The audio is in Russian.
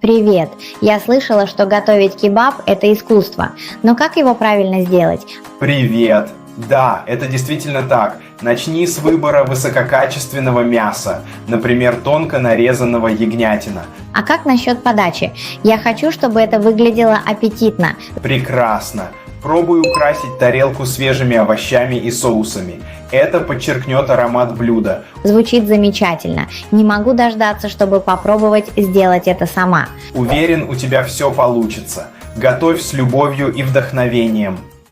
Привет! Я слышала, что готовить кебаб – это искусство. Но как его правильно сделать? Привет! Да, это действительно так. Начни с выбора высококачественного мяса, например, тонко нарезанного ягнятина. А как насчет подачи? Я хочу, чтобы это выглядело аппетитно. Прекрасно! Пробуй украсить тарелку свежими овощами и соусами. Это подчеркнет аромат блюда. Звучит замечательно. Не могу дождаться, чтобы попробовать сделать это сама. Уверен, у тебя все получится. Готовь с любовью и вдохновением.